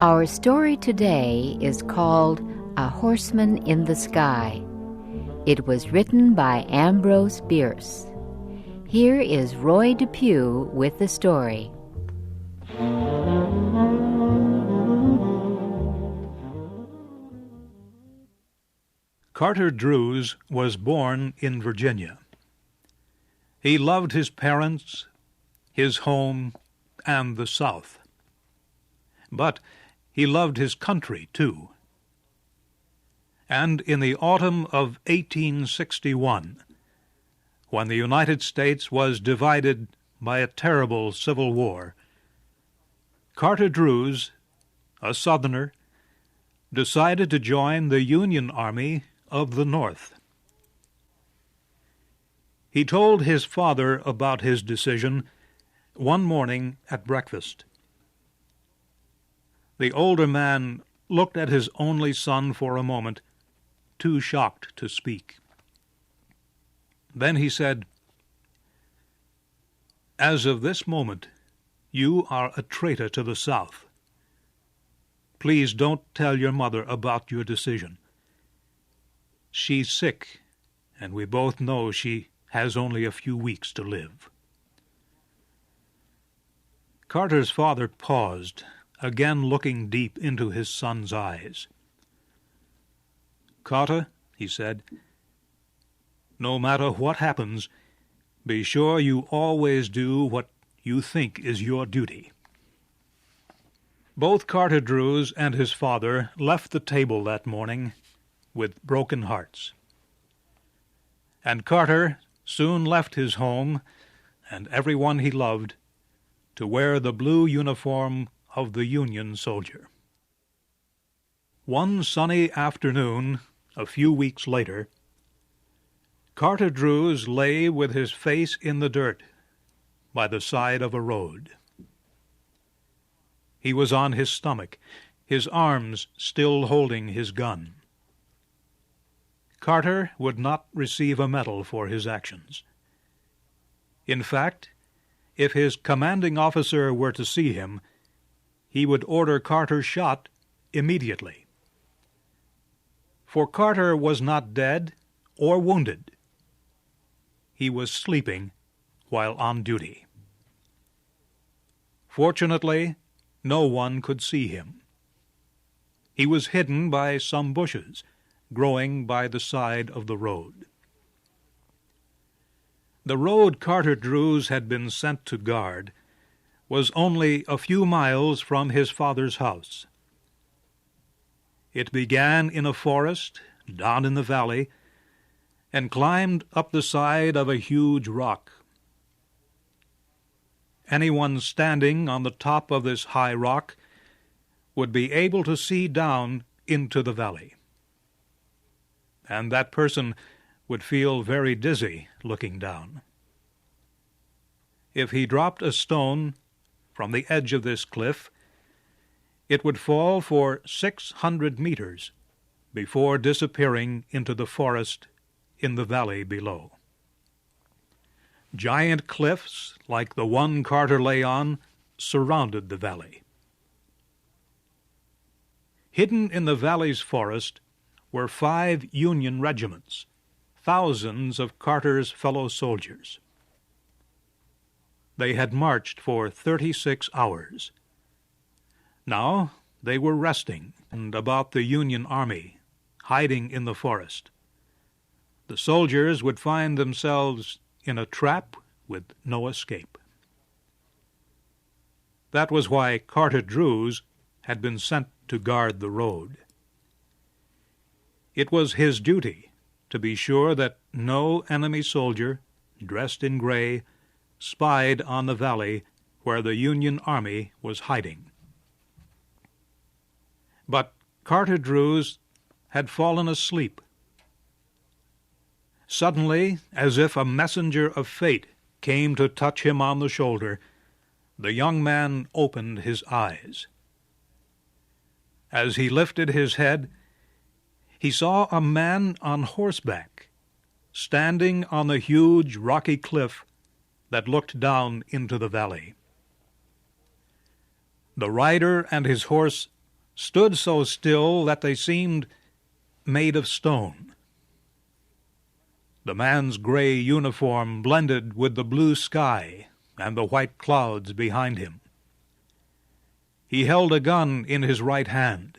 Our story today is called A Horseman in the Sky. It was written by Ambrose Bierce. Here is Roy Depew with the story. Carter Drews was born in Virginia. He loved his parents, his home, and the South. But he loved his country, too. And in the autumn of 1861, when the United States was divided by a terrible civil war, Carter Drews, a Southerner, decided to join the Union Army of the North. He told his father about his decision one morning at breakfast. The older man looked at his only son for a moment, too shocked to speak. Then he said, "As of this moment, you are a traitor to the South. Please don't tell your mother about your decision. She's sick, and we both know she has only a few weeks to live." Carter's father paused, again looking deep into his son's eyes. "Carter," he said, "no matter what happens, be sure you always do what you think is your duty." Both Carter Drews and his father left the table that morning with broken hearts. And Carter soon left his home and everyone he loved to wear the blue uniform of the Union soldier. One sunny afternoon, a few weeks later, Carter Drews lay with his face in the dirt by the side of a road. He was on his stomach, his arms still holding his gun. Carter would not receive a medal for his actions. In fact, if his commanding officer were to see him, he would order Carter shot immediately. For Carter was not dead or wounded. He was sleeping while on duty. Fortunately, no one could see him. He was hidden by some bushes growing by the side of the road. The road Carter Drews had been sent to guard was only a few miles from his father's house. It began in a forest down in the valley and climbed up the side of a huge rock. Anyone standing on the top of this high rock would be able to see down into the valley. And that person would feel very dizzy looking down. If he dropped a stone from the edge of this cliff, it would fall for 600 meters before disappearing into the forest in the valley below. Giant cliffs, like the one Carter lay on, surrounded the valley. Hidden in the valley's forest were 5 Union regiments, thousands of Carter's fellow soldiers. They had marched for 36 hours. Now they were resting and about the Union army, hiding in the forest. The soldiers would find themselves in a trap with no escape. That was why Carter Drews had been sent to guard the road. It was his duty to be sure that no enemy soldier, dressed in gray, spied on the valley where the Union army was hiding. But Carter Drews had fallen asleep. Suddenly, as if a messenger of fate came to touch him on the shoulder, the young man opened his eyes. As he lifted his head, he saw a man on horseback, standing on the huge rocky cliff that looked down into the valley. The rider and his horse stood so still that they seemed made of stone. The man's gray uniform blended with the blue sky and the white clouds behind him. He held a gun in his right hand,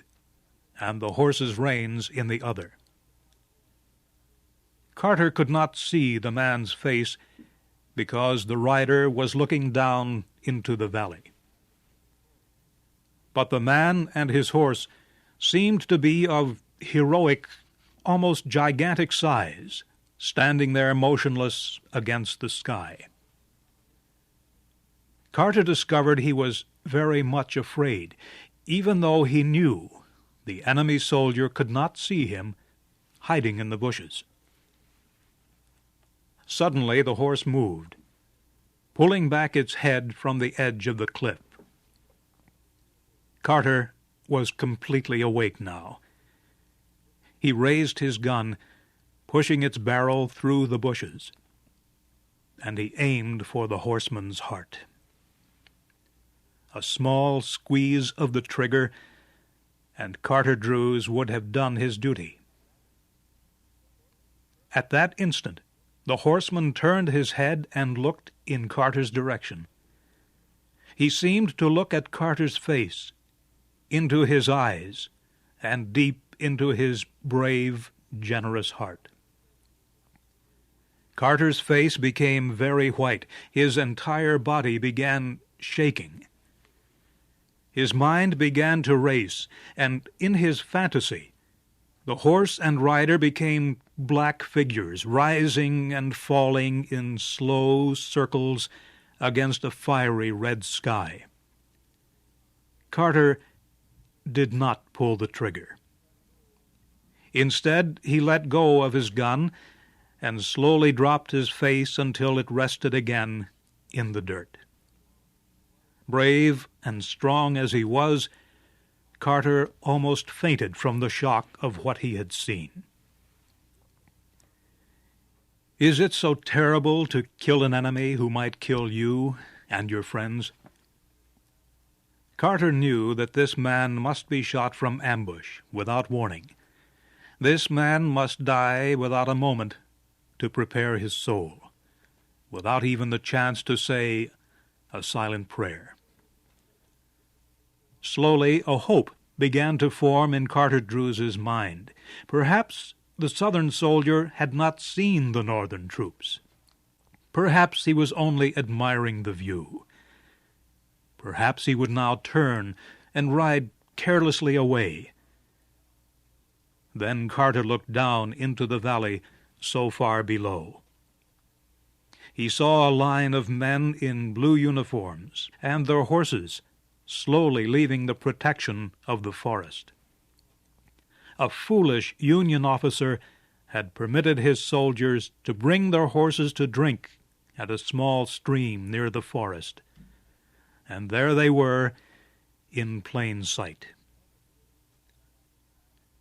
and the horse's reins in the other. Carter could not see the man's face because the rider was looking down into the valley. But the man and his horse seemed to be of heroic, almost gigantic size, standing there motionless against the sky. Carter discovered he was very much afraid, even though he knew the enemy soldier could not see him hiding in the bushes. Suddenly the horse moved, pulling back its head from the edge of the cliff. Carter was completely awake now. He raised his gun, pushing its barrel through the bushes, and he aimed for the horseman's heart. A small squeeze of the trigger, and Carter Drews would have done his duty. At that instant, the horseman turned his head and looked in Carter's direction. He seemed to look at Carter's face, into his eyes, and deep into his brave, generous heart. Carter's face became very white. His entire body began shaking. His mind began to race, and in his fantasy, the horse and rider became black figures, rising and falling in slow circles against a fiery red sky. Carter did not pull the trigger. Instead, he let go of his gun and slowly dropped his face until it rested again in the dirt. Brave and strong as he was, Carter almost fainted from the shock of what he had seen. Is it so terrible to kill an enemy who might kill you and your friends? Carter knew that this man must be shot from ambush without warning. This man must die without a moment to prepare his soul, without even the chance to say a silent prayer. Slowly, a hope began to form in Carter Drews's mind. Perhaps the Southern soldier had not seen the Northern troops. Perhaps he was only admiring the view. Perhaps he would now turn and ride carelessly away. Then Carter looked down into the valley so far below. He saw a line of men in blue uniforms and their horses slowly leaving the protection of the forest. A foolish Union officer had permitted his soldiers to bring their horses to drink at a small stream near the forest, and there they were in plain sight.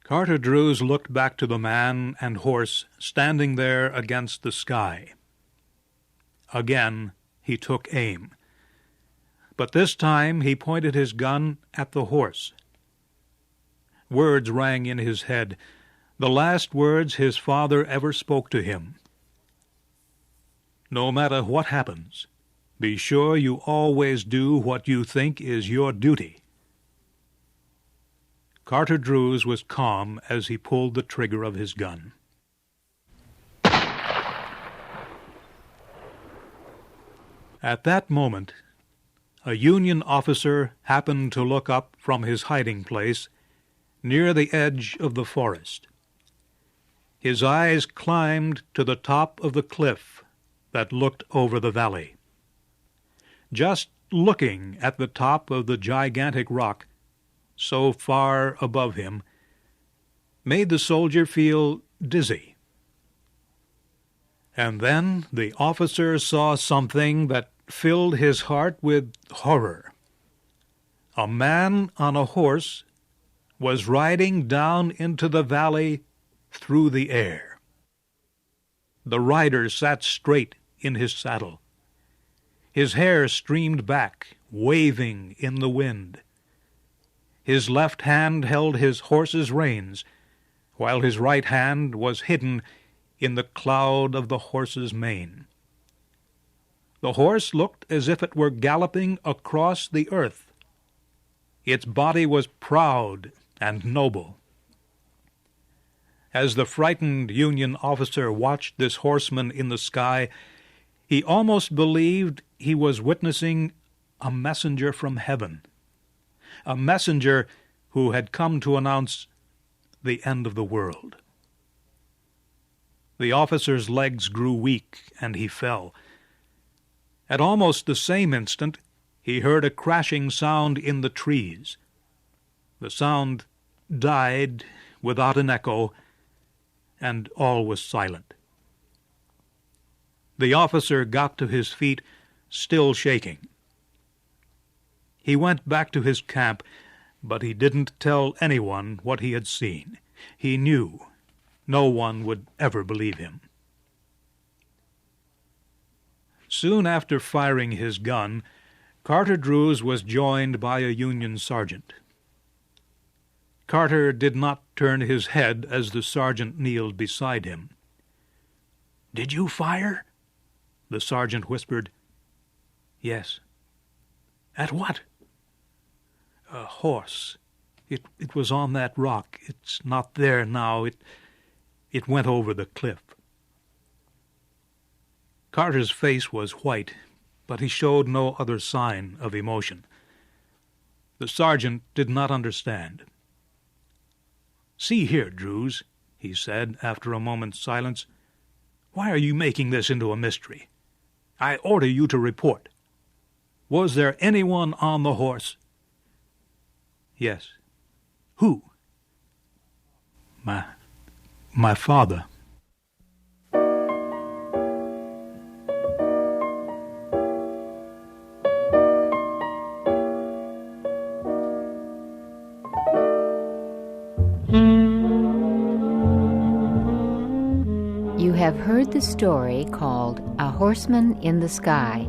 Carter Drews looked back to the man and horse standing there against the sky. Again he took aim, but this time he pointed his gun at the horse. Words rang in his head, the last words his father ever spoke to him. No matter what happens, be sure you always do what you think is your duty. Carter Drews was calm as he pulled the trigger of his gun. At that moment, a Union officer happened to look up from his hiding place near the edge of the forest. His eyes climbed to the top of the cliff that looked over the valley. Just looking at the top of the gigantic rock so far above him made the soldier feel dizzy. And then the officer saw something that filled his heart with horror. A man on a horse was riding down into the valley through the air. The rider sat straight in his saddle. His hair streamed back, waving in the wind. His left hand held his horse's reins, while his right hand was hidden in the cloud of the horse's mane. The horse looked as if it were galloping across the earth. Its body was proud and noble. As the frightened Union officer watched this horseman in the sky, he almost believed he was witnessing a messenger from heaven, a messenger who had come to announce the end of the world. The officer's legs grew weak, and he fell. At almost the same instant, he heard a crashing sound in the trees. The sound died without an echo, and all was silent. The officer got to his feet, still shaking. He went back to his camp, but he didn't tell anyone what he had seen. He knew no one would ever believe him. Soon after firing his gun, Carter Drews was joined by a Union sergeant. Carter did not turn his head as the sergeant kneeled beside him. "Did you fire?" the sergeant whispered. "Yes." "At what?" "A horse. It was on that rock. It's not there now. It went over the cliff." Carter's face was white, but he showed no other sign of emotion. The sergeant did not understand. "See here, Drews," he said after a moment's silence, "why are you making this into a mystery? I order you to report. Was there anyone on the horse?" "Yes." "Who?" My father." You have heard the story called A Horseman in the Sky.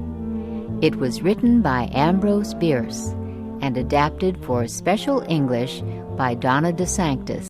It was written by Ambrose Bierce and adapted for special English by Donna DeSanctis.